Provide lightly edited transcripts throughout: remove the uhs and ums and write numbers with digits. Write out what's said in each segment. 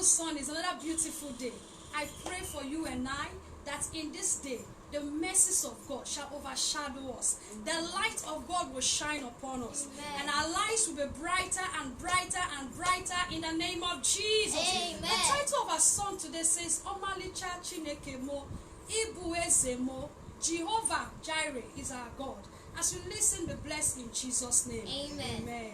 Sunday is another beautiful day. I pray for you and I that in this day, the mercies of God shall overshadow us. The light of God will shine upon us. Amen. And our lives will be brighter and brighter and brighter in the name of Jesus. Amen. The title of our song today says, Omalicha Chineke Mo, Ibu Eze Mo, Jehovah Jireh is our God. As you listen, be blessed in Jesus' name. Amen. Amen.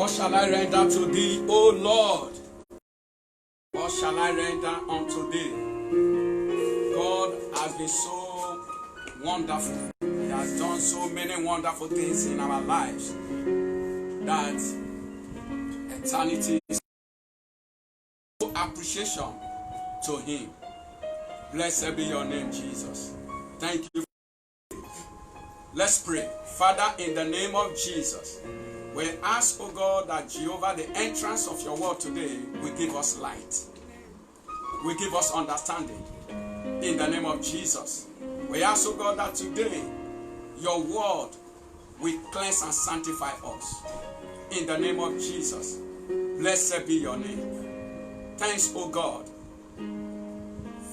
What shall I render to thee, O Lord? What shall I render unto thee? God has been so wonderful. He has done so many wonderful things in our lives that eternity is no appreciation to him. Blessed be your name, Jesus. Thank you. Let's pray. Father, in the name of Jesus, we ask, oh God, that Jehovah, the entrance of your word today will give us light. Will give us understanding. In the name of Jesus. We ask, oh God, that today your word will cleanse and sanctify us. In the name of Jesus. Blessed be your name. Thanks, oh God,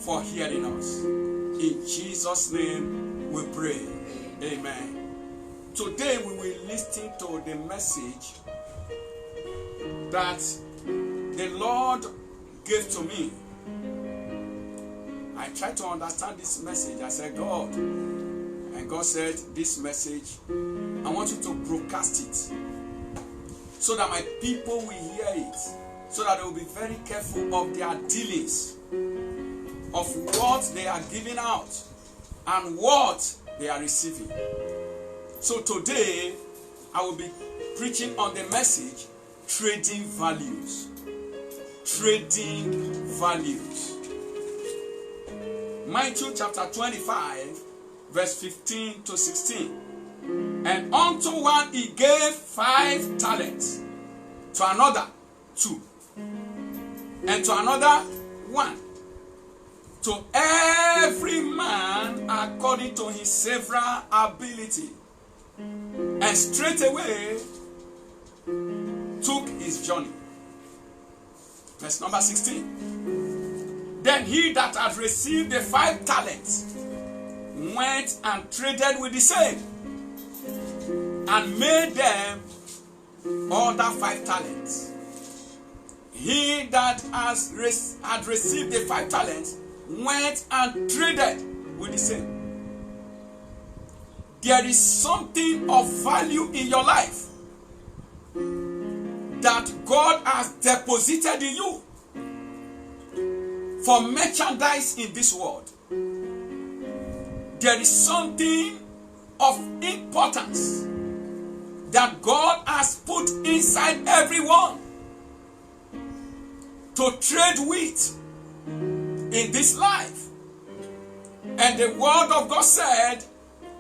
for hearing us. In Jesus' name we pray. Amen. Today we will listen to the message that the Lord gave to me. I tried to understand this message. I said, God, and God said, this message, I want you to broadcast it so that my people will hear it, so that they will be very careful of their dealings, of what they are giving out and what they are receiving. So today, I will be preaching on the message, trading values. Trading values. Matthew chapter 25, verse 15 to 16. And unto one he gave 5 talents, to another 2, and to another 1. To every man according to his several ability. And straightway took his journey. Verse number 16. Then he that had received the 5 talents went and traded with the same, and made them other 5 talents. He that had received the 5 talents went and traded with the same. There is something of value in your life that God has deposited in you for merchandise in this world. There is something of importance that God has put inside everyone to trade with in this life. And the word of God said,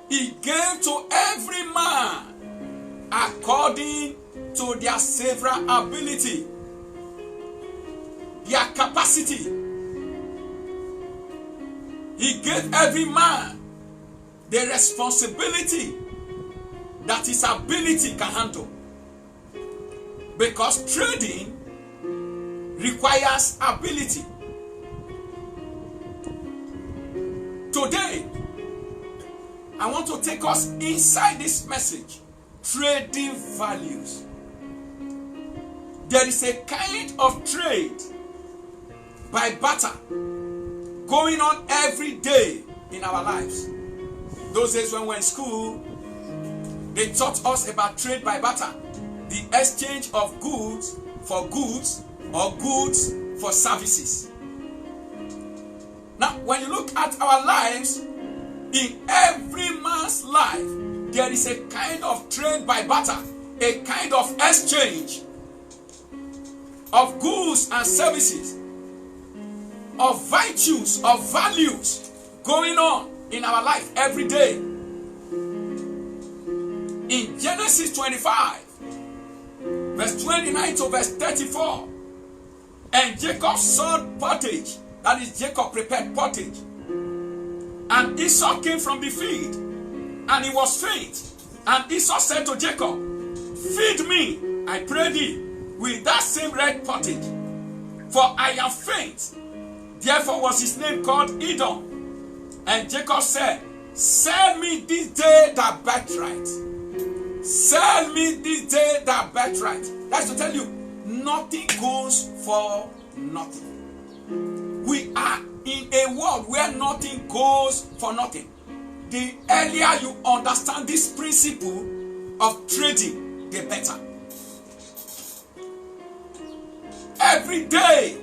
he gave to every man according to their several ability, their capacity. He gave every man the responsibility that his ability can handle. Because trading requires ability. Today, I want to take us inside this message, trading values. There is a kind of trade by barter going on every day in our lives. Those days when we were in school, they taught us about trade by barter, the exchange of goods for goods or goods for services. Now, when you look at our lives, in every man's life, there is a kind of trade by barter, a kind of exchange of goods and services, of virtues, of values going on in our life every day. In Genesis 25, verse 29 to verse 34, and Jacob sowed pottage, that is, Jacob prepared pottage. And Esau came from the field, and he was faint. And Esau said to Jacob, feed me, I pray thee, with that same red pottage, for I am faint. Therefore was his name called Edom. And Jacob said, sell me this day thy birthright. Sell me this day thy birthright. That's to tell you, nothing goes for nothing. We are in a world where nothing goes for nothing. The earlier you understand this principle of trading, the better. Every day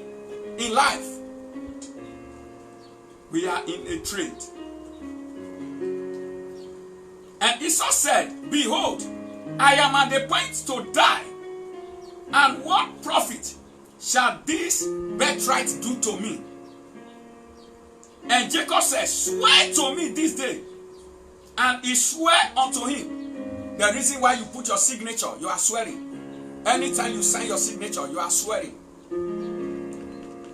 in life, we are in a trade. And Esau said, behold, I am at the point to die, and what profit shall this birthright do to me? And Jacob said, swear to me this day. And he swore unto him. The reason why you put your signature, you are swearing. Anytime you sign your signature, you are swearing.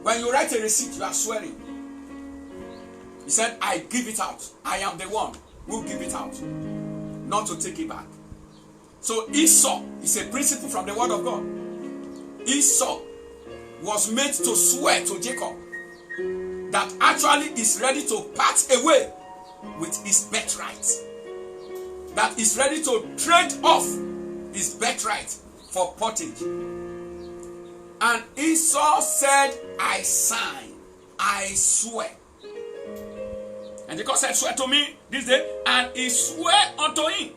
When you write a receipt, you are swearing. He said, I give it out. I am the one who give it out, not to take it back. So Esau is a principle from the word of God. Esau was made to swear to Jacob that actually is ready to part away with his birthright. That is ready to trade off his birthright for pottage. And Esau said, I sign, I swear. And Jacob said, swear to me this day. And he swore unto him.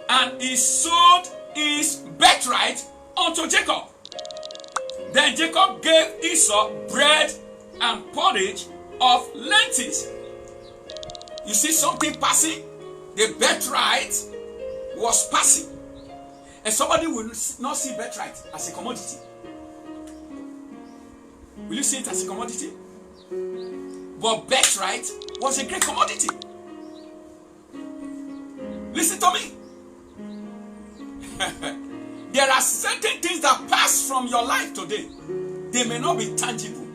And he sold his birthright unto Jacob. Then Jacob gave Esau bread and porridge of lentils. You see something passing? The birthright was passing. And somebody will not see birthright as a commodity. Will you see it as a commodity? But birthright was a great commodity. Listen to me. There are certain things that pass from your life today. They may not be tangible,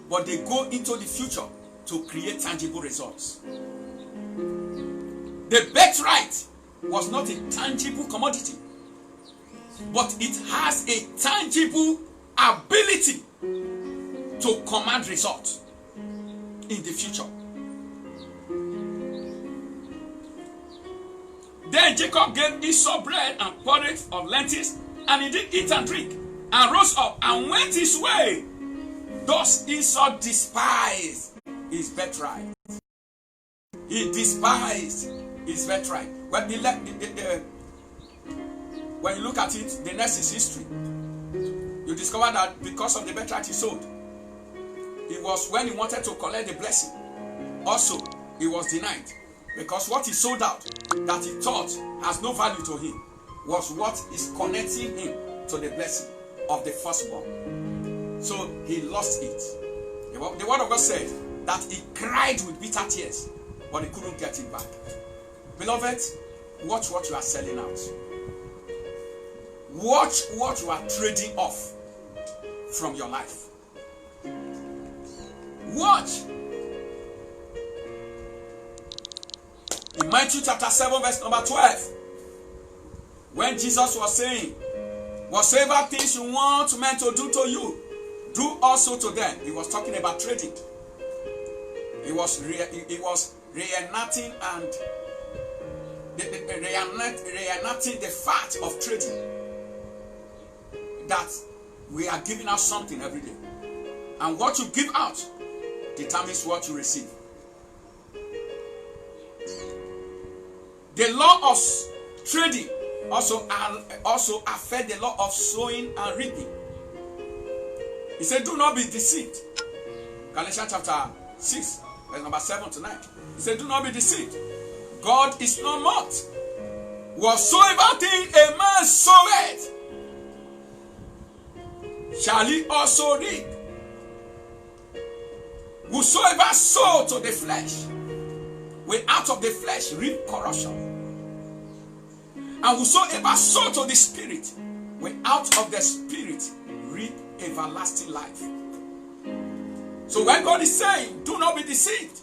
but they go into the future to create tangible results. The birthright was not a tangible commodity, but it has a tangible ability to command results in the future. Then Jacob gave Esau bread and porridge of lentils, and he did eat and drink, and rose up and went his way. Thus Esau despised his birthright. He despised his birthright. When you look at it, the next is history. You discover that because of the birthright he sold, it was when he wanted to collect the blessing. Also, he was denied. Because what he sold out, that he thought has no value to him, was what is connecting him to the blessing of the firstborn. So he lost it. The word of God said that he cried with bitter tears, but he couldn't get it back. Beloved, watch what you are selling out. Watch what you are trading off from your life. Watch. In Matthew chapter 7 verse number 12, when Jesus was saying, whatsoever things you want men to do to you, do also to them. He was talking about trading. He was reenacting and reenacting the fact of trading. That we are giving out something every day. And what you give out determines what you receive. The law of trading also affect the law of sowing and reaping. He said, do not be deceived. Galatians chapter 6, verse number 7 to 9. He said, do not be deceived. God is not mocked. Whatsoever thing a man soweth, shall he also reap. Whosoever sow to the flesh, will out of the flesh reap corruption. And whosoever sow to the spirit, will out of the spirit reap everlasting life. So when God is saying, do not be deceived,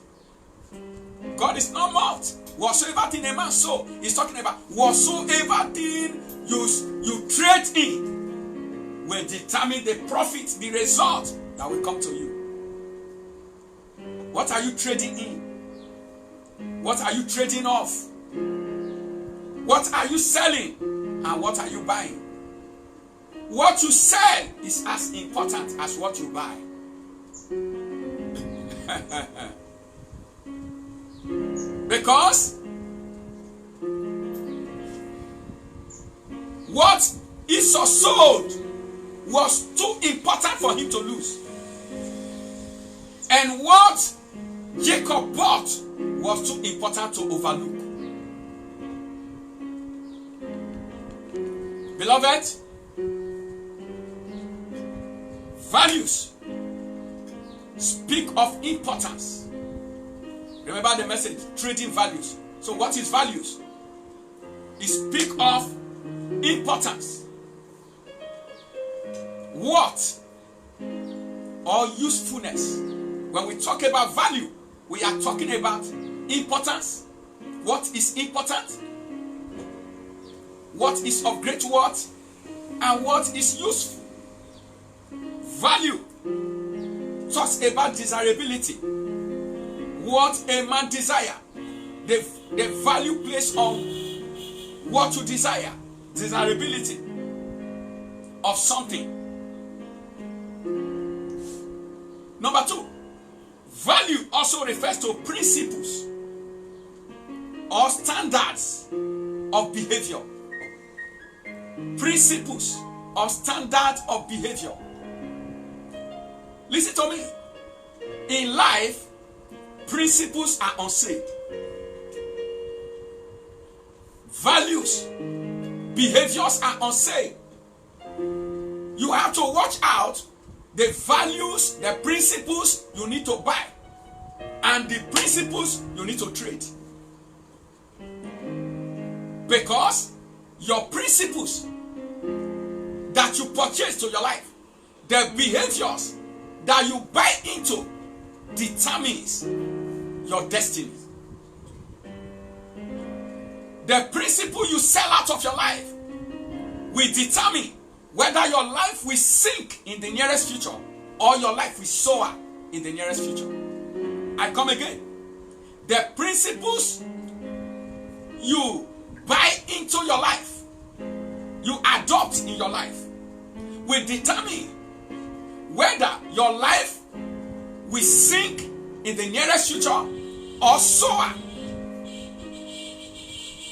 God is not mocked. Whatsoever thing a man sow, he's talking about whatsoever thing you trade in will determine the profit, the result that will come to you. What are you trading in? What are you trading off? What are you selling? And what are you buying? What you sell is as important as what you buy. Because what Esau sold was too important for him to lose. And what Jacob bought was too important to overlook. Beloved, values speak of importance. Remember the message, trading values. So what is values? It speaks of importance. What or usefulness. When we talk about value, we are talking about importance. What is important? What is of great worth? And what is useful? Value talks about desirability. What a man desire. The value placed on what you desire. Desirability of something. Number 2, value also refers to principles or standards of behavior. Principles or standards of behavior. Listen to me. In life, principles are unsaid. Values, behaviors are unsaid. You have to watch out the values, the principles you need to buy, and the principles you need to trade. Because your principles that you purchase to your life, the behaviors that you buy into, determines your destiny. The principle you sell out of your life will determine whether your life will sink in the nearest future or your life will soar in the nearest future. I come again. The principles you buy into your life, you adopt in your life, will determine whether your life will sink in the nearest future or soar.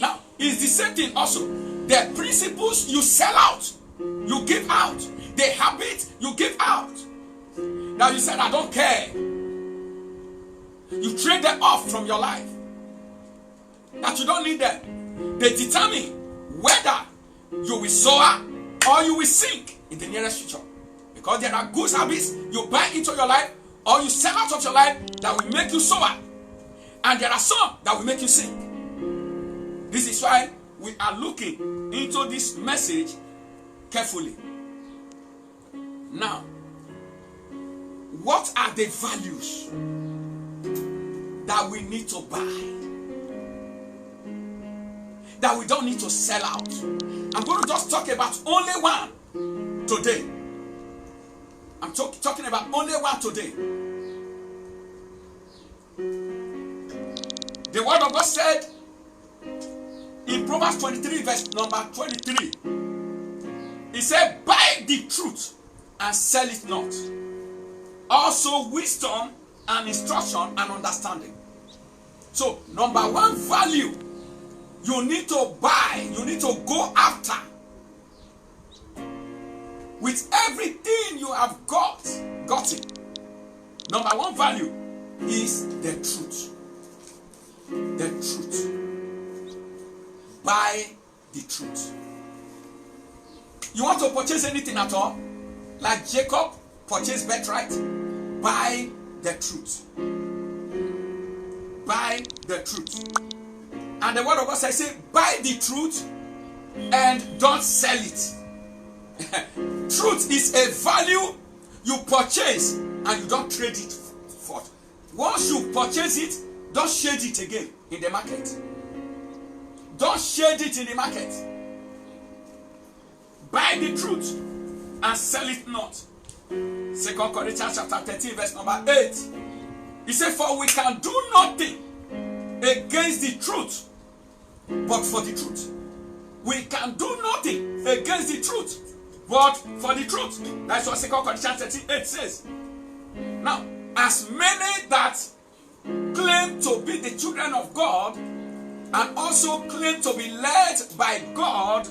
Now, it's the same thing also. The principles you sell out, you give out. The habit you give out. Now you said, I don't care. You trade them off from your life. That you don't need them. They determine whether you will soar or you will sink in the nearest future. Because there are good habits you buy into your life or you sell out of your life that will make you soar. And there are some that will make you sink. This is why we are looking into this message carefully. Now, what are the values that we need to buy? That we don't need to sell out? I'm going to just talk about only one today. I'm talking about only one today. The word of God said in Proverbs 23 verse number 23, he said, buy the truth and sell it not. Also wisdom and instruction and understanding. So number one value you need to buy, you need to go after with everything you have gotten. Number one value is the truth. The truth. Buy the truth. You want to purchase anything at all? Like Jacob purchased birthright? Buy the truth. Buy the truth. And the word of God says, say, buy the truth and don't sell it. Truth is a value you purchase and you don't trade it for. Once you purchase it, don't shade it again in the market. Don't shade it in the market. Buy the truth and sell it not. 2 Corinthians chapter 13 verse number 8. He said, for we can do nothing against the truth, but for the truth. We can do nothing against the truth, but for the truth. That's what 2 Corinthians 13:8 says. Now, as many that claim to be the children of God and also claim to be led by God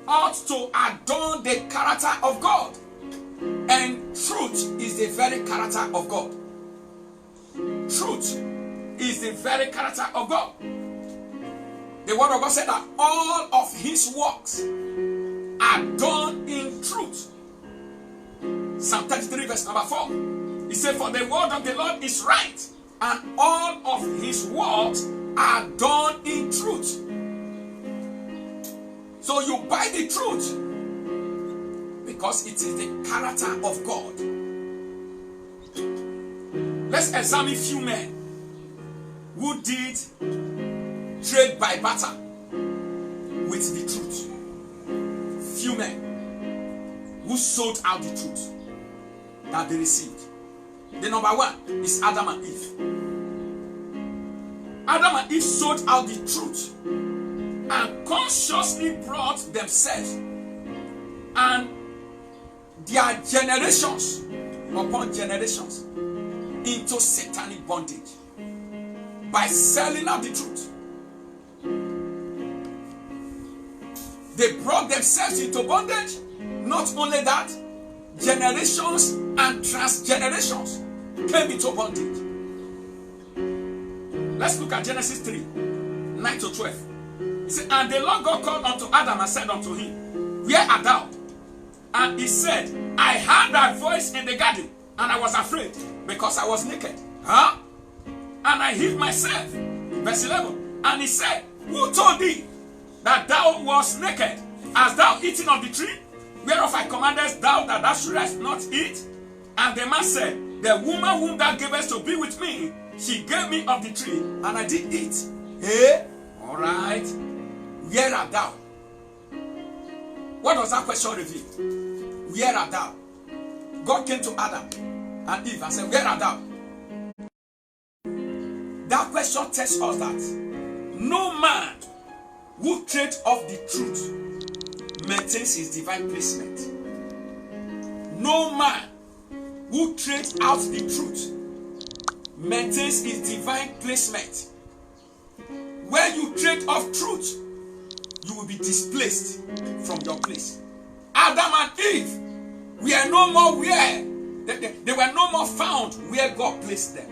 ought to adorn the character of God. And truth is the very character of God. Truth is the very character of God. The word of God said that all of his works are done in truth. Psalm 33 verse number 4. He said, for the word of the Lord is right, and all of his works are done in truth. So you buy the truth because it is the character of God. Let's examine few men who did trade by barter with the truth. Few men who sold out the truth that they received. The number one is Adam and Eve. Adam and Eve sold out the truth and consciously brought themselves and their generations upon generations into satanic bondage by selling out the truth. They brought themselves into bondage. Not only that, generations and transgenerations came into bondage. Let's look at Genesis 3, 9 to 12. He said, and the Lord God called unto Adam and said unto him, where art thou? And he said, I heard thy voice in the garden, and I was afraid, because I was naked. And I hid myself. Verse 11. And he said, who told thee that thou wast naked? Hast thou eaten of the tree whereof I commandest thou that thou shouldest not eat? And the man said, the woman whom thou gavest to be with me, she gave me of the tree, and I did eat. Hey, all right. Where art thou? What does that question reveal? Where art thou? God came to Adam and Eve and said, where art thou? That question tells us that no man who trades off the truth maintains his divine placement. No man who trades out the truth maintains his divine placement. When you trade off truth, you will be displaced from your place. Adam and Eve were no more where they were no more found where God placed them.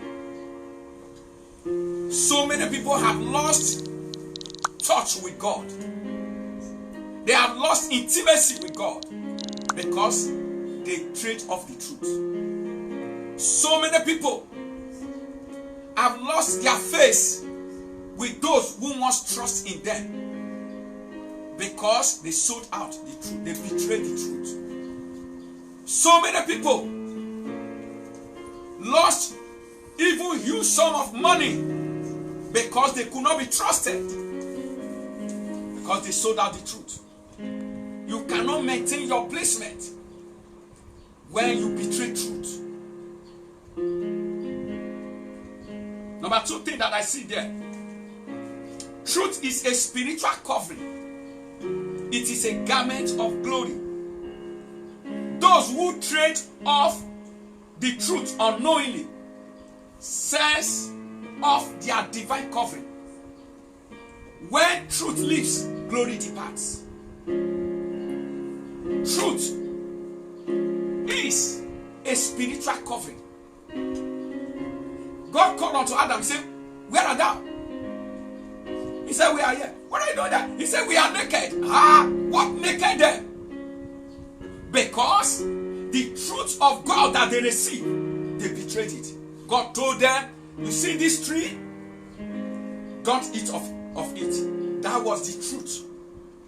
So many people have lost touch with God. They have lost intimacy with God because they trade off the truth. So many people have lost their faith with those who must trust in them because they sold out the truth. They betrayed the truth. So many people lost even huge sum of money because they could not be trusted, because they sold out the truth. You cannot maintain your placement when you betray truth. Number two thing that I see there, truth is a spiritual covering. It is a garment of glory. Those who trade off the truth unknowingly sells off their divine covering. When truth leaves, glory departs. Truth is a spiritual covering. God called unto Adam and said, where art thou? He said, we are here. What are you doing there? He said, we are naked. What naked then? Because the truth of God that they received, they betrayed it. God told them, you see this tree? Don't eat of it. That was the truth.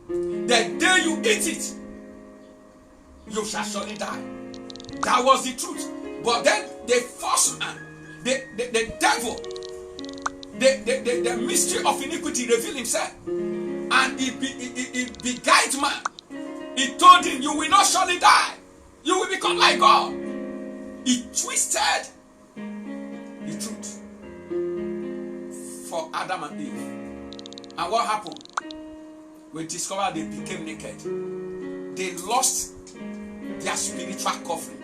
The day you eat it, you shall surely die. That was the truth. But then the first man, the devil, the mystery of iniquity revealed himself. And he beguiled man. He told him, you will not surely die. You will become like God. He twisted the truth for Adam and Eve. And what happened? We discovered they became naked. They lost their spiritual covering.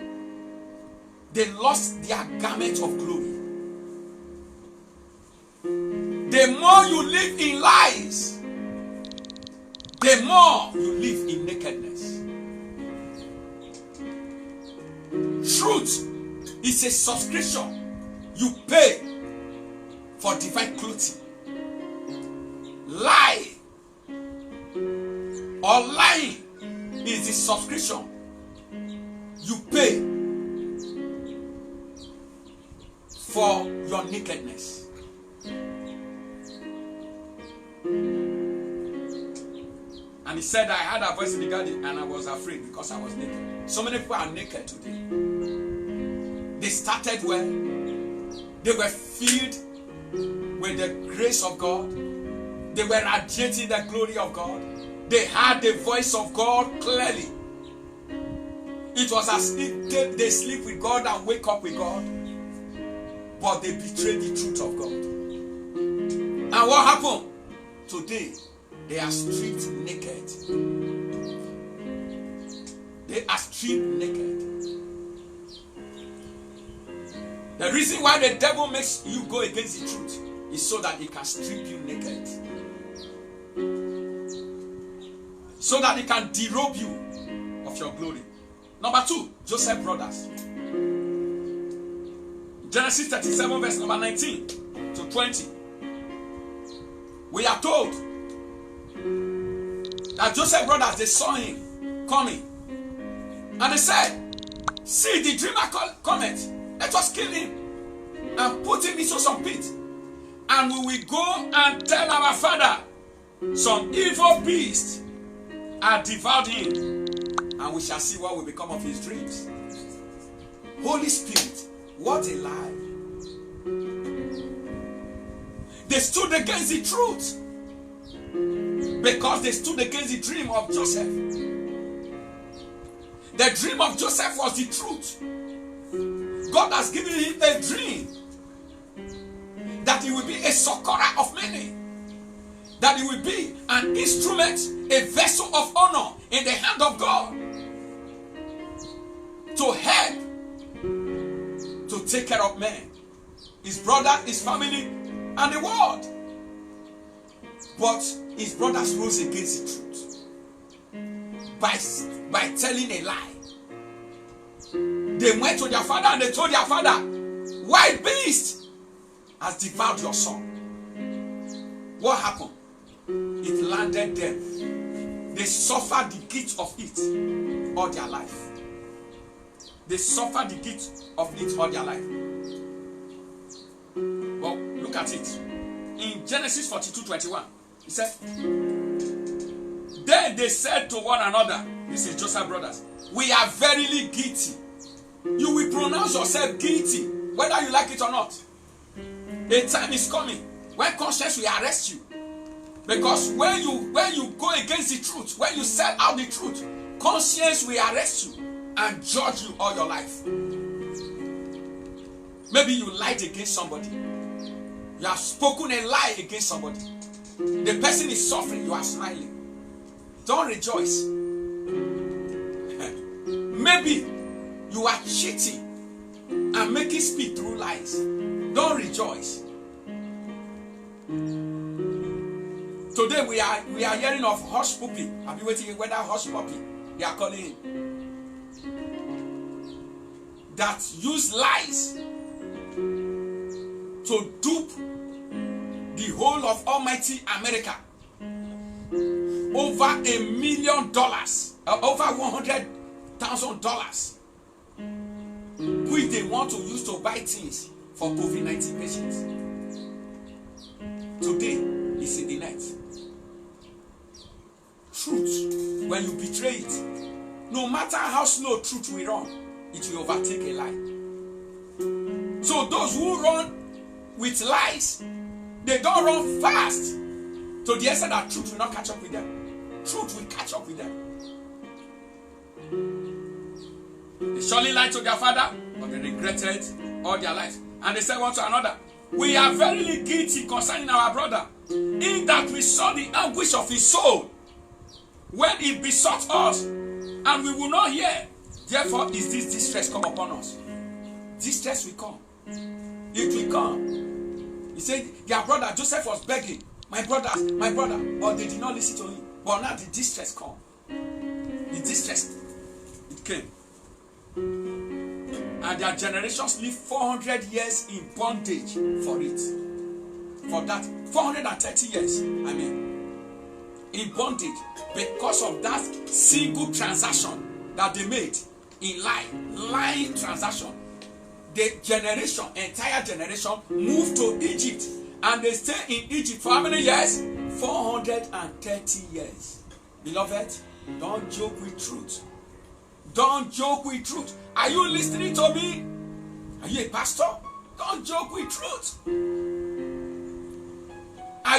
They lost their garment of glory. The more you live in lies, the more you live in nakedness. It's a subscription. You pay for divine clothing. Lie or lying is the subscription. You pay for your nakedness. And he said, I heard a voice in the garden and I was afraid because I was naked. So many people are naked today. They started well. They were filled with the grace of God. They were radiating the glory of God. They heard the voice of God clearly. It was as if they sleep with God and wake up with God. But they betrayed the truth of God. And what happened? Today, they are stripped naked. They are stripped naked. The reason why the devil makes you go against the truth is so that he can strip you naked. So that he can derobe you of your glory. Number 2, Joseph brothers. Genesis 37 verse number 19 to 20. We are told that Joseph brothers, they saw him coming. And they said, see, the dreamer cometh. Let us kill him and put him into some pit. And we will go and tell our father, some evil beast had devoured him. And we shall see what will become of his dreams. Holy Spirit, what a lie. They stood against the truth. Because they stood against the dream of Joseph. The dream of Joseph was the truth. God has given him a dream that he will be a succorer of many, that he will be an instrument, a vessel of honor in the hand of God to help, to take care of men, his brother, his family, and the world. But his brothers rose against the truth by telling a lie. They went to their father and they told their father, wild beast has devoured your son. What happened? It landed them. They suffered the guilt of it all their life. They suffered the guilt of it all their life. Well, look at it. In Genesis 42:21, he said, then they said to one another, this is Joseph brothers, we are verily guilty. You will pronounce yourself guilty, whether you like it or not. A time is coming when conscience will arrest you. Because when you go against the truth, when you sell out the truth, conscience will arrest you and judge you all your life. Maybe you lied against somebody. You have spoken a lie against somebody. The person is suffering, you are smiling. Don't rejoice. Maybe you are cheating and making speed through lies. Don't rejoice. Today we are hearing of hush puppy. Have you waiting whether hush puppy? They are calling him. That use lies to dupe the whole of almighty America. Over $1 million, over $100,000, which they want to use to buy things for COVID-19 patients. Today is in the net. Truth, when you betray it, no matter how slow truth will run, it will overtake a lie. So those who run with lies, they don't run fast to the extent that truth will not catch up with them. Truth will catch up with them. They surely lied to their father, but they regretted all their lives. And they said one to another, we are verily guilty concerning our brother, in that we saw the anguish of his soul when he besought us, and we will not hear. Therefore is this distress come upon us. Distress will come. It will come. He said their brother Joseph was begging, my brother, but they did not listen to him. But now the distress come. The distress, it came. And their generations live 400 years in bondage for it. For that, 430 years, in bondage because of that single transaction that they made in lying transaction. The entire generation moved to Egypt, and they stay in Egypt for how many years? 430 years. Beloved, don't joke with truth. Don't joke with truth. Are you listening to me? Are you a pastor? Don't joke with truth. Are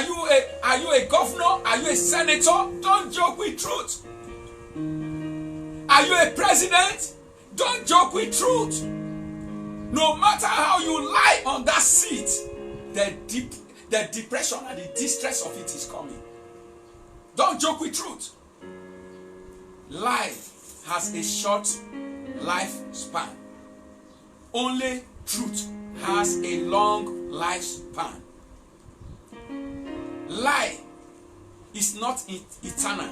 you a governor? Are you a senator? Don't joke with truth. Are you a president? Don't joke with truth. No matter how you lie on that seat, the depression and the distress of it is coming. Don't joke with truth. Life has a short lifespan. Only truth has a long lifespan. Lie is not eternal.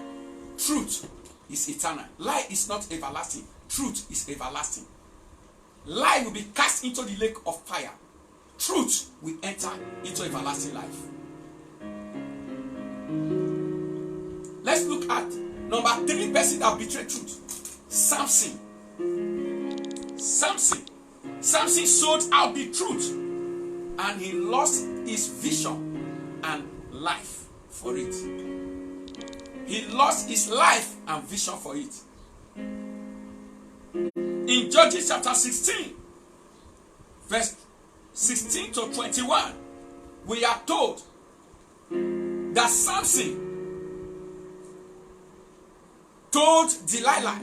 Truth is eternal. Lie is not everlasting. Truth is everlasting. Lie will be cast into the lake of fire. Truth will enter into everlasting life. Let's look at number 3 person that betrayed truth. Samson. Samson sold out the truth, and he lost his vision and life for it. He lost his life and vision for it. In Judges chapter 16, verse 16 to 21, we are told that Samson told Delilah.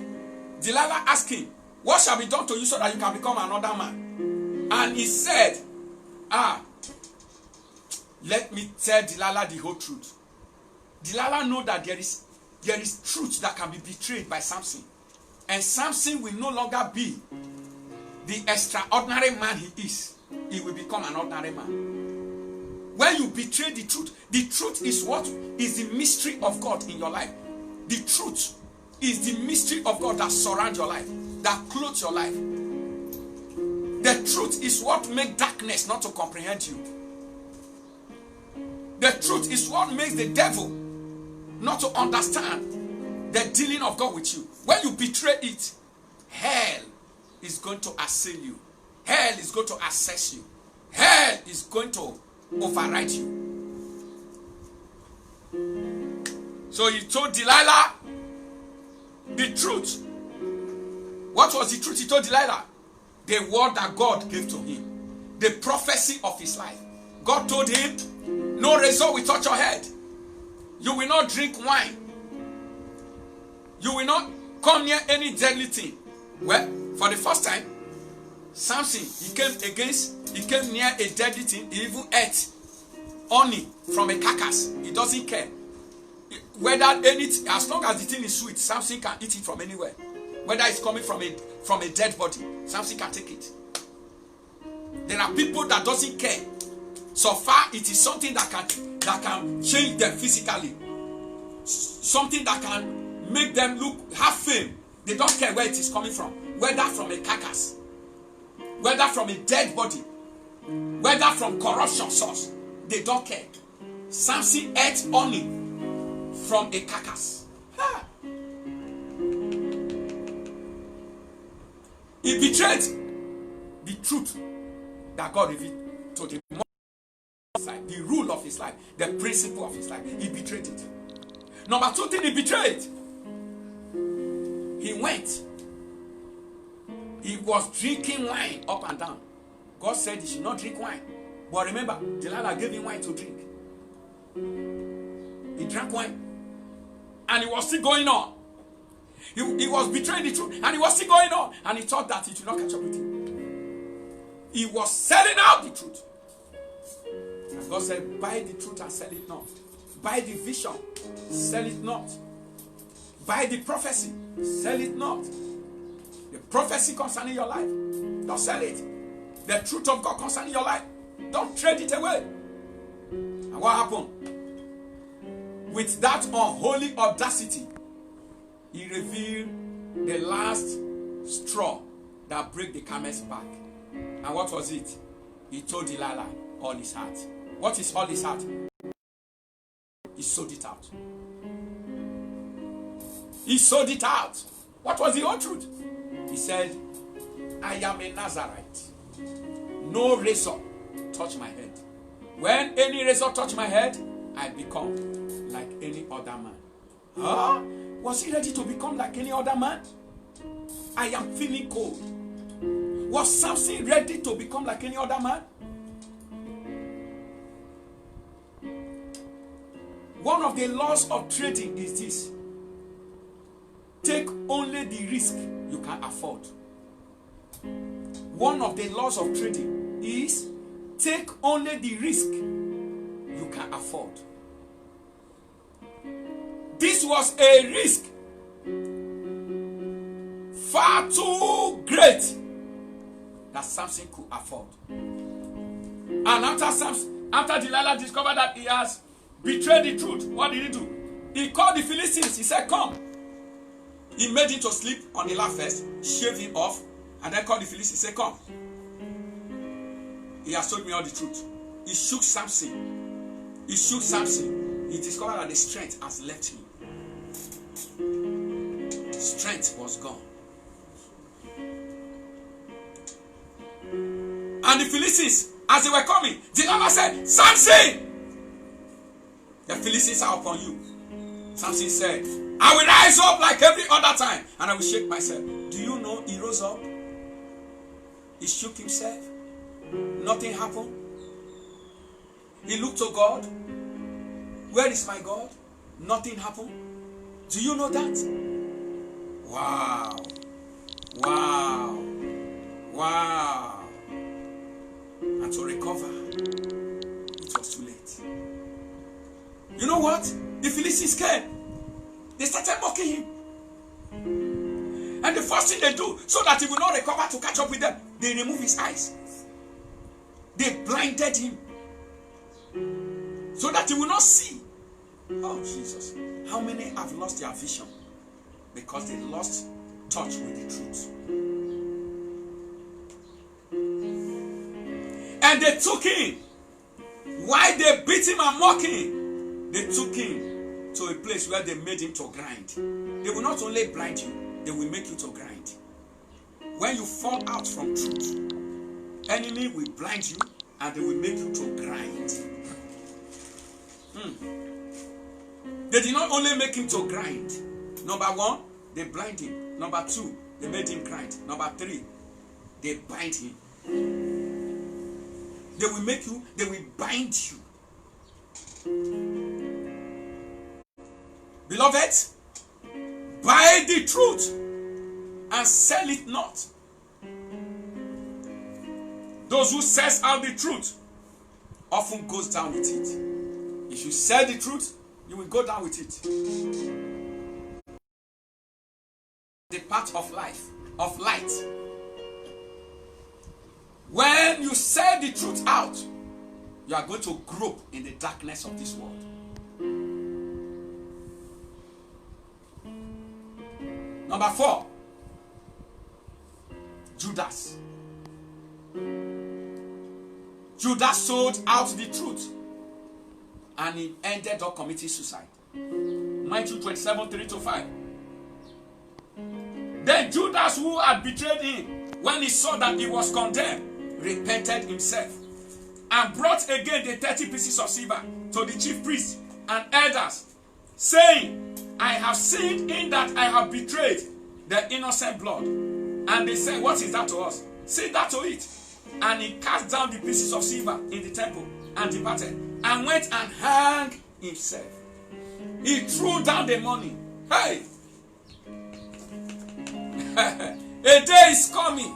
Delilah asked him, what shall be done to you so that you can become another man? And he said, let me tell Delilah the whole truth. Delilah know that there is truth that can be betrayed by Samson. And Samson will no longer be the extraordinary man he is. He will become an ordinary man. When you betray the truth is what is the mystery of God in your life. The truth is the mystery of God that surrounds your life, that clothes your life. The truth is what makes darkness not to comprehend you. The truth is what makes the devil not to understand the dealing of God with you. When you betray it, hell is going to assail you. Hell is going to assess you. Hell is going to override you. So he told Delilah the truth. What was the truth he told Delilah? The word that God gave to him. The prophecy of his life. God told him, no razor will touch your head. You will not drink wine. You will not come near any deadly thing. Well, for the first time, Samson, he came near a deadly thing. He even ate honey from a carcass. He doesn't care. Whether anything, as long as the thing is sweet, Samson can eat it from anywhere. Whether it's coming from a dead body, Samson can take it. There are people that doesn't care. So far, it is something that can change them physically. Something that can make them have fame. They don't care where it is coming from. Whether from a carcass, whether from a dead body, whether from corruption source, they don't care. Samson ate honey from a carcass. He betrayed the truth that God revealed to the the rule of his life, the principle of his life. He betrayed it. Number 2 thing he betrayed. He went. He was drinking wine up and down. God said he should not drink wine. But remember, Delilah gave him wine to drink. He drank wine. And it was still going on. He was betraying the truth. And it was still going on. And he thought that it would not catch up with him. He was selling out the truth. And God said, buy the truth and sell it not. Buy the vision, sell it not. Buy the prophecy, sell it not. The prophecy concerning your life, don't sell it. The truth of God concerning your life, don't trade it away. And what happened? With that unholy audacity, he revealed the last straw that break the camel's back. And what was it? He told Delilah all his heart. What is all his heart? He sold it out. He sold it out. What was the whole truth? He said, I am a Nazarite. No razor touch my head. When any razor touch my head, I become like any other man. Huh? Was he ready to become like any other man? I am feeling cold. Was Samson ready to become like any other man? One of the laws of trading is this. Take only the risk you can afford. One of the laws of trading is take only the risk you can afford. This was a risk far too great that Samson could afford. And after Delilah discovered that he has betrayed the truth, what did he do? He called the Philistines. He said, come. He made him to sleep on the lap first, shaved him off, and then called the Philistines. He said, come. He has told me all the truth. He shook Samson. He shook Samson. He discovered that the strength has left him. Strength was gone. And the Philistines, as they were coming, Delilah said, Samson! The Philistines are upon you. Samson said, I will rise up like every other time, and I will shake myself. Do you know he rose up? He shook himself. Nothing happened. He looked to God. Where is my God? Nothing happened. Do you know that? Wow. Wow. Wow. And to recover, it was too late. You know what? The Philistines came. They started mocking him. And the first thing they do, so that he will not recover to catch up with them, they remove his eyes. They blinded him. So that he will not see. Oh, Jesus. How many have lost their vision? Because they lost touch with the truth. And they took him. While they beat him and mocked him, they took him to a place where they made him to grind. They will not only blind you, they will make you to grind. When you fall out from truth, enemy will blind you and they will make you to grind. They did not only make him to grind. Number one, they blind him. Number two, they made him grind. Number three, they bind him. They will make you, they will bind you. Beloved, buy the truth and sell it not. Those who says out the truth often goes down with it. If you sell the truth, you will go down with it. The path of life, of light. When you say the truth out, you are going to grope in the darkness of this world. Number 4, Judas. Judas sold out the truth and he ended up committing suicide. Matthew 27, 3-5. Then Judas, who had betrayed him, when he saw that he was condemned, repented himself and brought again the 30 pieces of silver to the chief priests and elders, saying, I have sinned in that I have betrayed the innocent blood. And they said, what is that to us? Say that to it. And he cast down the pieces of silver in the temple and departed and went and hanged himself. He threw down the money. Hey! A day is coming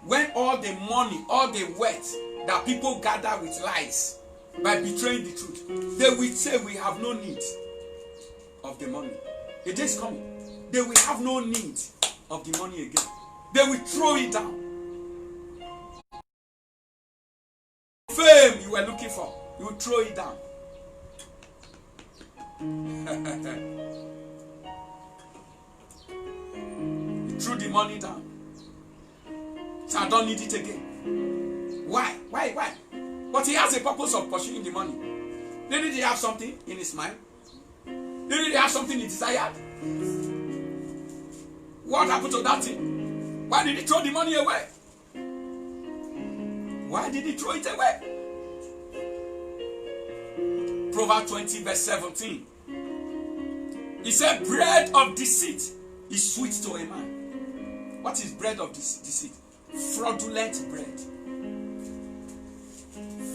when all the money, all the wealth that people gather with lies by betraying the truth, they will say we have no need of the money. A day is coming. They will have no need of the money again. They will throw it down. Fame you were looking for, you will throw it down. You threw the money down. So I don't need it again. Why? But he has a purpose of pursuing the money. Didn't he have something in his mind? Didn't he have something he desired? What happened to that thing? Why did he throw the money away? Why did he throw it away? Proverbs 20 verse 17. He said, bread of deceit is sweet to a man. What is bread of deceit? Fraudulent bread.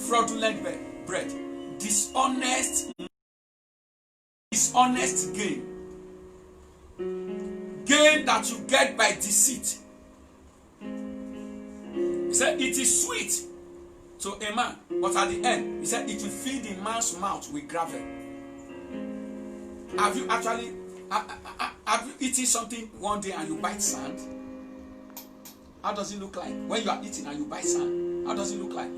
Fraudulent bread. Dishonest gain. Gain that you get by deceit. He said it is sweet to a man, but at the end, he said it will fill the man's mouth with gravel. Have you eaten something one day and you bite sand? How does it look like? When you are eating and you bite sand, how does it look like?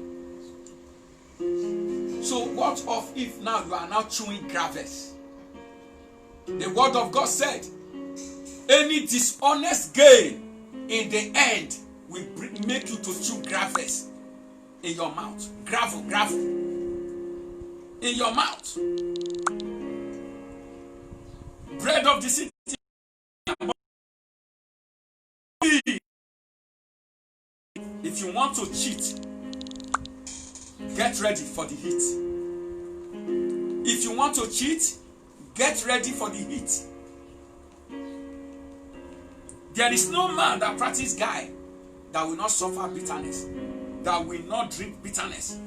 So what of if now you are now chewing gravels? The word of God said, any dishonest gain in the end will make you to chew gravels in your mouth. Gravel in your mouth. Bread of deceit. If you want to cheat, get ready for the heat. If you want to cheat, get ready for the heat. There is no man that practices guile that will not suffer bitterness, that will not drink bitterness.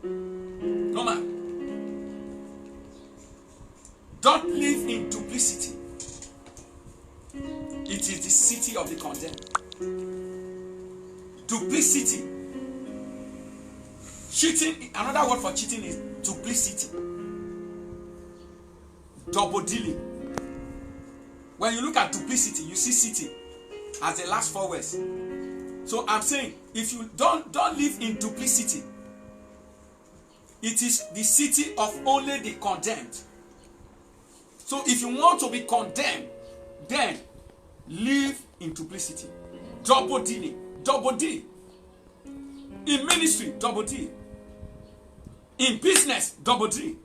No man. Don't live in duplicity. It is the city of the condemned. Duplicity. Cheating, another word for cheating is duplicity. Double dealing. When you look at duplicity, you see city as the last 4 words. So I'm saying, if you don't live in duplicity, it is the city of only the condemned. So if you want to be condemned, then live in duplicity. Double dealing. Double deal. In ministry, double deal. In business, double deal.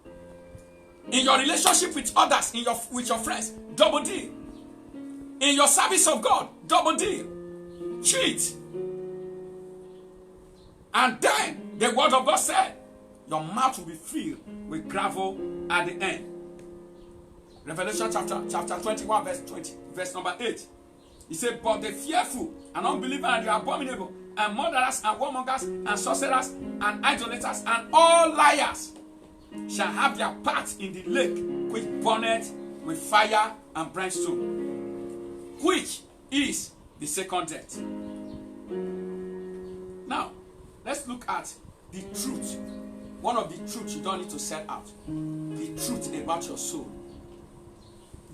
In your relationship with others, with your friends, double deal. In your service of God, double deal. Cheat. And then the word of God said, your mouth will be filled with gravel at the end. Revelation chapter 21 verse number 8. He said, but the fearful and unbeliever and the abominable and murderers and warmongers and sorcerers and idolaters and all liars shall have their part in the lake which burneth with fire and brimstone, which is the second death. Now, let's look at the truth. One of the truths you don't need to set out. The truth about your soul.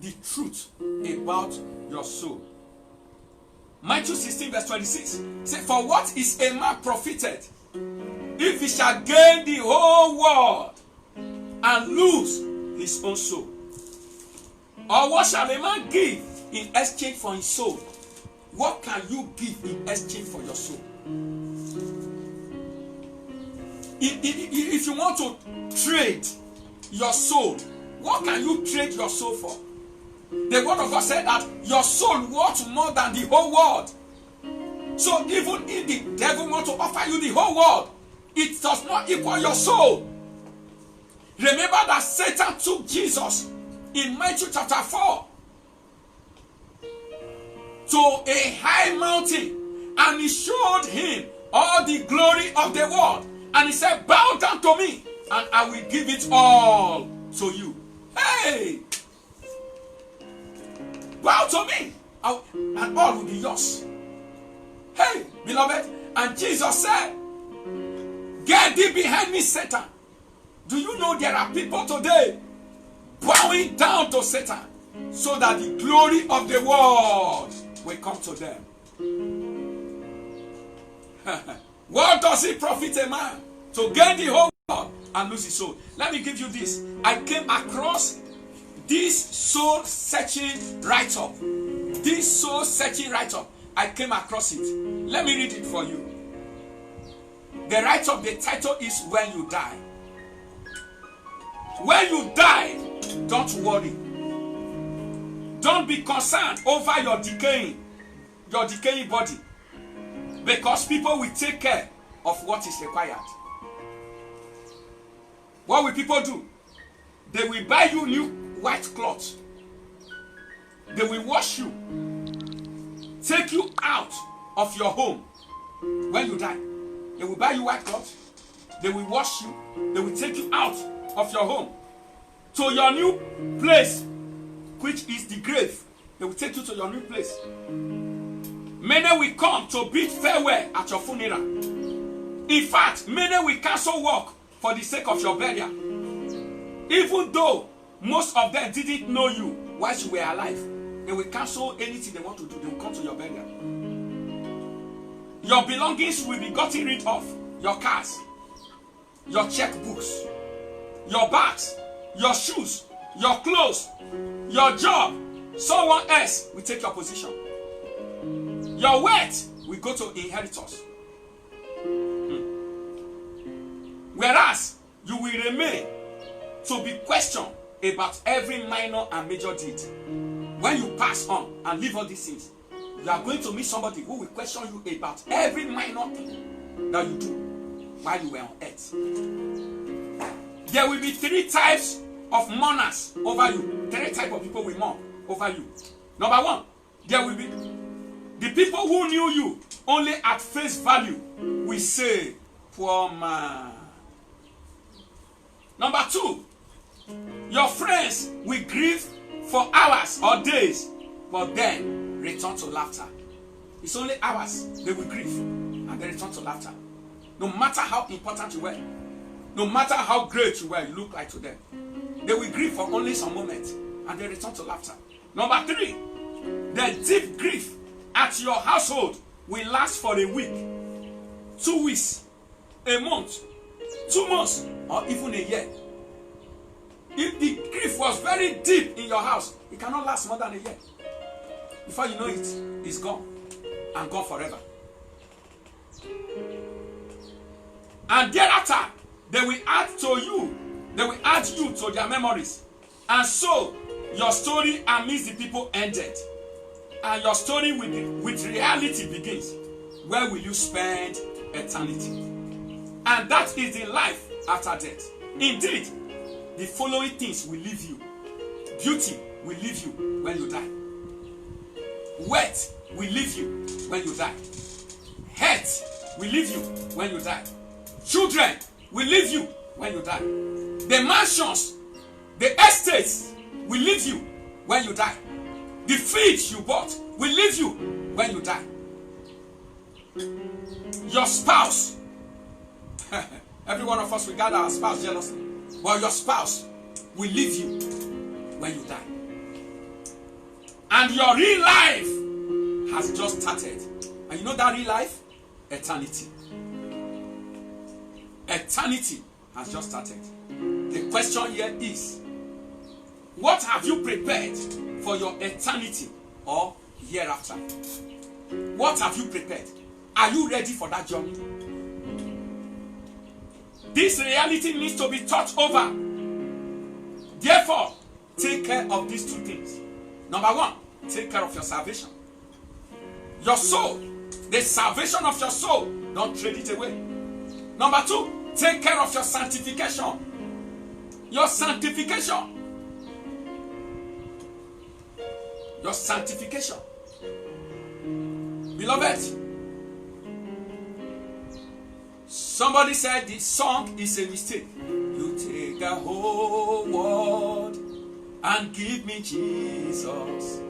The truth about your soul. Matthew 16 verse 26 says, for what is a man profited if he shall gain the whole world and lose his own soul? Or what shall a man give in exchange for his soul? What can you give in exchange for your soul? If you want to trade your soul, what can you trade your soul for? The word of God said that your soul worth more than the whole world. So even if the devil wants to offer you the whole world, it does not equal your soul. Remember that Satan took Jesus in Matthew chapter 4 to a high mountain, and he showed him all the glory of the world, and he said, bow down to me and I will give it all to you. Hey, bow to me and all will be yours. Hey, beloved, and Jesus said, get thee behind me, Satan. Do you know there are people today bowing down to Satan so that the glory of the world will come to them? What does it profit a man to gain the whole world and lose his soul? Let me give you this. I came across this soul-searching write-up. This soul-searching write-up. I came across it. Let me read it for you. The right of the title is when you die. When you die, don't worry. Don't be concerned over your decaying body. Because people will take care of what is required. What will people do? They will buy you new white clothes. They will wash you. Take you out of your home when you die. They will buy you white clothes. They will wash you. They will take you out of your home to your new place, which is the grave. They will take you to your new place. Many will come to bid farewell at your funeral. In fact, many will cancel work for the sake of your burial. Even though most of them didn't know you while you were alive, they will cancel anything they want to do. They will come to your burial. Your belongings will be gotten rid of. Your cars, your checkbooks, your bags, your shoes, your clothes, your job. Someone else will take your position. Your wealth will go to inheritors. Whereas you will remain to be questioned about every minor and major deed. When you pass on and leave all these things, you are going to meet somebody who will question you about every minor thing that you do while you were on earth. There will be 3 types of mourners over you. 3 types of people will mourn over you. Number 1, there will be the people who knew you only at face value will say, poor man. Number 2, your friends will grieve for hours or days, but then return to laughter. It's only hours they will grieve and they return to laughter. No matter how important you were, no matter how great you were, you look like to them. They will grieve for only some moments and they return to laughter. Number 3, the deep grief at your household will last for a week, 2 weeks, a month, 2 months, or even a year. If the grief was very deep in your house, it cannot last more than a year. Before you know it, it's gone and gone forever. And thereafter, they will add you to their memories. And so, your story amidst the people ended. And your story with reality begins. Where will you spend eternity? And that is the life after death. Indeed, the following things will leave you. Beauty will leave you when you die. Wealth will leave you when you die. Health will leave you when you die. Children will leave you when you die. The mansions, the estates will leave you when you die. The fields you bought will leave you when you die. Your spouse, every one of us regard our spouse jealously. Well, your spouse will leave you when you die. And your real life has just started. And you know that real life? Eternity. Eternity has just started. The question here is, what have you prepared for your eternity or hereafter? What have you prepared? Are you ready for that journey? This reality needs to be thought over. Therefore, take care of these 2 things. Number 1, take care of your salvation. Your soul, the salvation of your soul, don't trade it away. Number 2, take care of your sanctification. Your sanctification. Your sanctification. Beloved, somebody said the song is a mistake. You take the whole world and give me Jesus.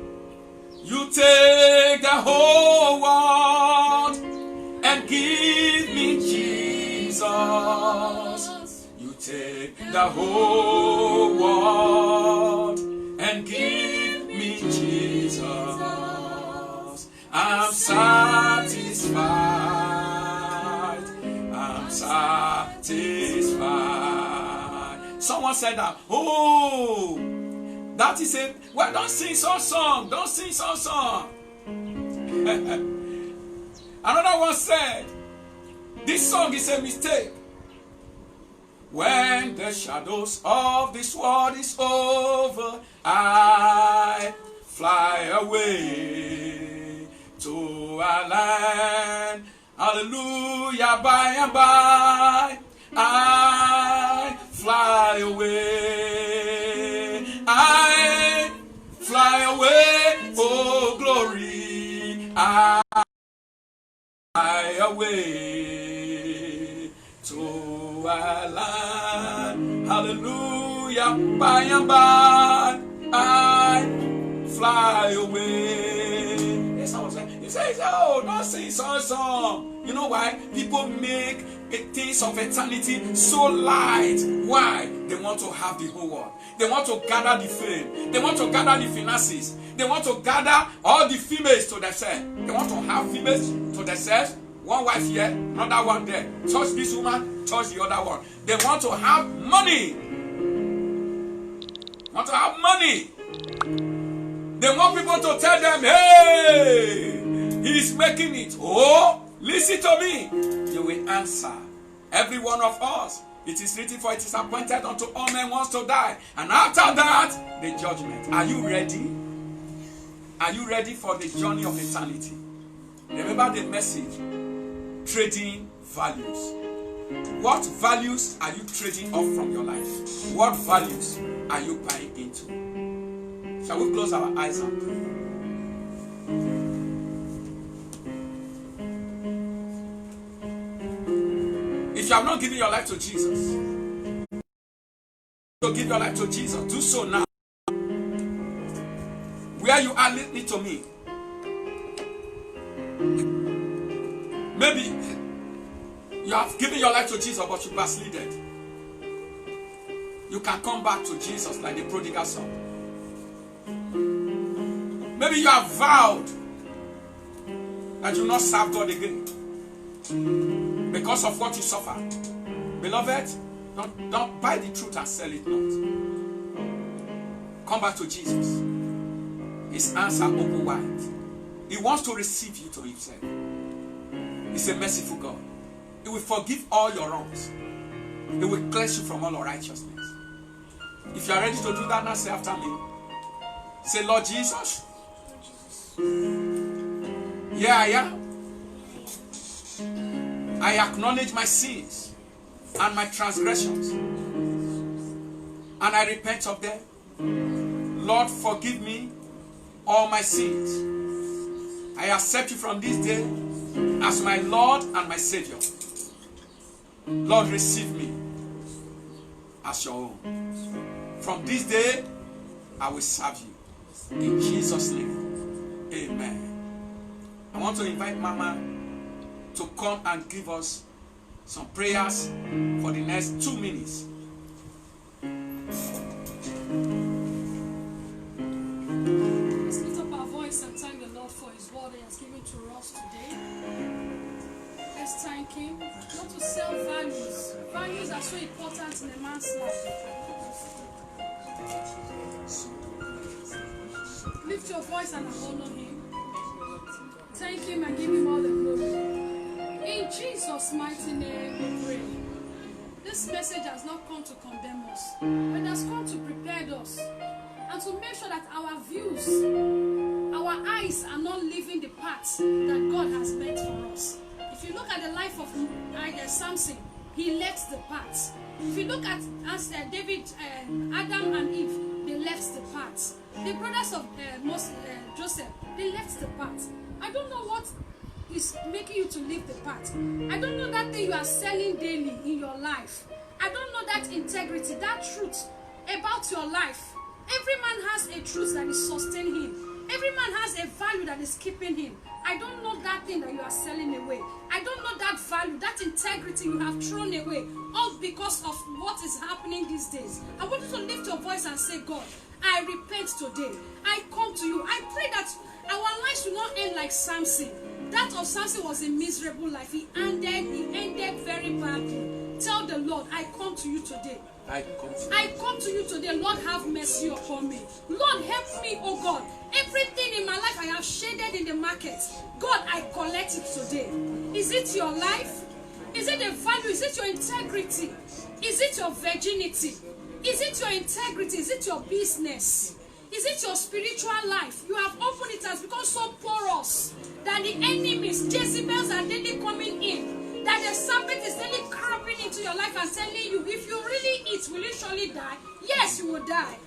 You take the whole world and give me Jesus. You take the whole world and give me Jesus. I'm satisfied. I'm satisfied. Someone said that. Oh, that is it. Well, don't sing some song. Don't sing some song. Another one said, this song is a mistake. When the shadows of this world is over, I fly away to a land. Hallelujah, by and by, I fly away. I fly away, oh glory. I fly away to a land. Hallelujah, by and by, I fly away. He says, oh, don't sing song. You know why? People make things of eternity so light. Why? They want to have the whole world. They want to gather the fame. They want to gather the finances. They want to gather all the females to themselves. They want to have females to themselves. One wife here, another one there. Touch this woman, touch the other one. They want to have money. Want to have money. They want people to tell them, hey, he's making it. Oh, listen to me. You will answer. Every one of us. It is written, for it is appointed unto all men once to die. And after that, the judgment. Are you ready? Are you ready for the journey of eternity? Remember the message. Trading values. What values are you trading off from your life? What values are you buying into? Shall we close our eyes and pray? If you have not given your life to Jesus, to give your life to Jesus, do so now. Where you are, listen to me. Maybe you have given your life to Jesus, but you backslided. You can come back to Jesus like the prodigal son. Maybe you have vowed that you will not serve God again because of what you suffered. Beloved, don't buy the truth and sell it not. Come back to Jesus. His arms are open wide. He wants to receive you to himself. He's a merciful God. He will forgive all your wrongs. He will cleanse you from all unrighteousness. If you are ready to do that now, say after me. Say, Lord Jesus, here I am. I acknowledge my sins and my transgressions, and I repent of them. Lord, forgive me all my sins. I accept you from this day as my Lord and my Savior. Lord, receive me as your own. From this day, I will serve you. In Jesus' name, amen. I want to invite Mama to come and give us some prayers for the next 2 minutes. Let's lift up our voice and thank the Lord for his word he has given to us today. Let's thank him. Not to sell values. Values are so important in a man's life. Lift your voice and honor him. Thank him and give him all the glory. In Jesus' mighty name we pray. This message has not come to condemn us, but it has come to prepare us and to make sure that our views, our eyes are not living the path that God has meant for us. If you look at the life of Samson, he left the path. If you look at David, Adam and Eve, they left the path. The brothers of Joseph, they left the path. I don't know what is making you to leave the path. I don't know that thing you are selling daily in your life. I don't know that integrity, that truth about your life. Every man has a truth that is sustaining him. Every man has a value that is keeping him. I don't know that thing that you are selling away. I don't know that value, that integrity you have thrown away, all because of what is happening these days. I want you to lift your voice and say, God, I repent today. I come to you. I pray that our lives will not end like Samson. That of Samson was a miserable life. He ended very badly. Tell the Lord, I come to you today. I come to you today. Lord, have mercy upon me. Lord, help me, oh God. Everything in my life I have shaded in the market, God, I collect it today. Is it your life? Is it the value? Is it your integrity? Is it your virginity? Is it your integrity? Is it your business? Is it your spiritual life? You have opened it, has become so porous that the enemies, Jezebels, are daily coming in, that the serpent is daily cramping into your life and telling you, if you really eat, will you surely die? Yes, you will die.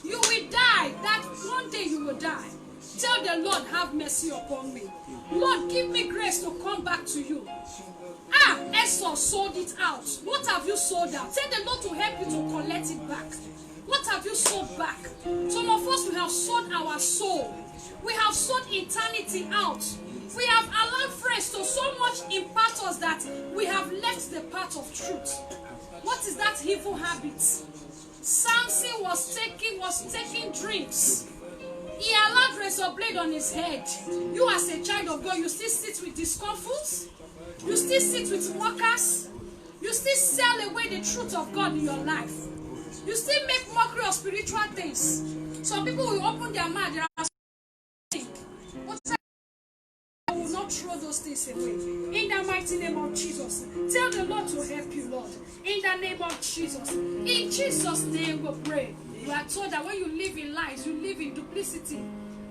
You will die. That one day you will die. Tell the Lord, have mercy upon me. Lord, give me grace to come back to you. Esau sold it out. What have you sold out? Tell the Lord to help you to collect it back. What have you sold back? Some of us, we have sold our soul. We have sold eternity out. We have allowed friends to so much impart us that we have left the path of truth. What is that evil habit? Samson was taking drinks. He allowed razor blade on his head. You as a child of God, you still sit with discomforts. You still sit with mockers. You still sell away the truth of God in your life. You still make mockery of spiritual things. Some people will open their mouth. They are saying, I will not throw those things away. In the mighty name of Jesus. Tell the Lord to help you, Lord. In the name of Jesus. In Jesus' name we pray. We are told that when you live in lies, you live in duplicity,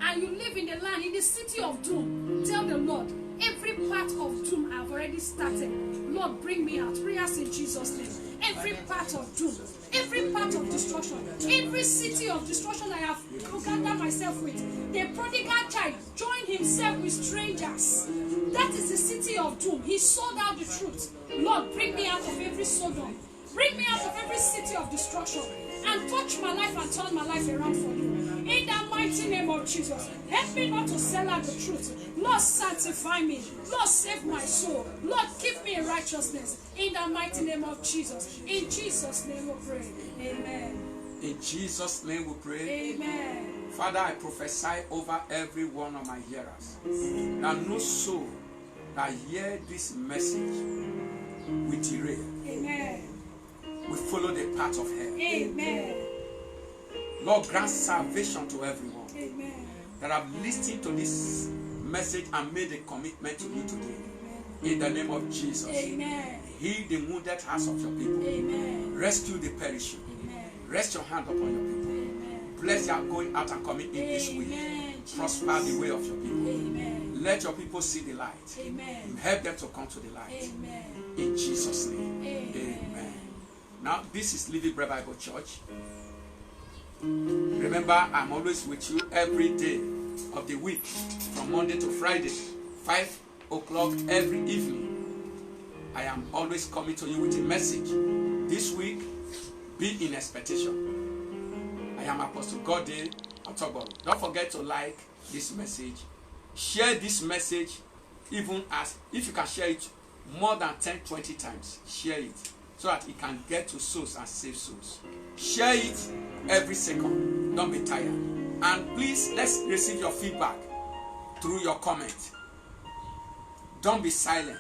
and you live in the land, in the city of doom. Tell the Lord, every part of doom I've already started. Lord, bring me out. Prayers in Jesus' name. Every part of doom, every part of destruction, every city of destruction I have gathered myself with. The prodigal child joined himself with strangers. That is the city of doom. He sold out the truth. Lord, bring me out of every Sodom. Bring me out of every city of destruction. And touch my life and turn my life around for you. In the mighty name of Jesus. Help me not to sell out the truth. Lord, sanctify me. Lord, save my soul. Lord, keep me in righteousness. In the mighty name of Jesus. In Jesus' name we pray. Amen. In Jesus' name we pray. Amen. Father, I prophesy over every one of my hearers that no soul that hear this message will derail. Amen. We follow the path of hell. Amen. Lord, grant salvation to everyone. Amen. That have listened to this message and made a commitment to you today. In the name of Jesus. Amen. Heal the wounded hearts of your people. Amen. Rescue the perishing. Amen. Rest your hand upon your people. Amen. Bless their going out and coming in this week. Amen. Prosper the way of your people. Amen. Let your people see the light. Amen. Help them to come to the light. Amen. In Jesus' name. Amen. Amen. Now, this is Living Bread Bible Church. Remember, I'm always with you every day of the week, from Monday to Friday, 5 o'clock every evening. I am always coming to you with a message. This week, be in expectation. I am Apostle Gode Otoboro. Don't forget to like this message. Share this message, even as, if you can share it more than 10-20 times, share it, so that it can get to souls and save souls. Share it every second. Don't be tired. And please, let's receive your feedback through your comment. Don't be silent.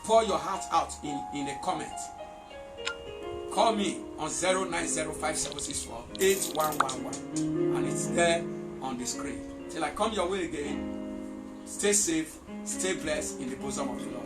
Pour your heart out in a comment. Call me on 09057648111, and it's there on the screen. Till I come your way again, stay safe, stay blessed in the bosom of the Lord.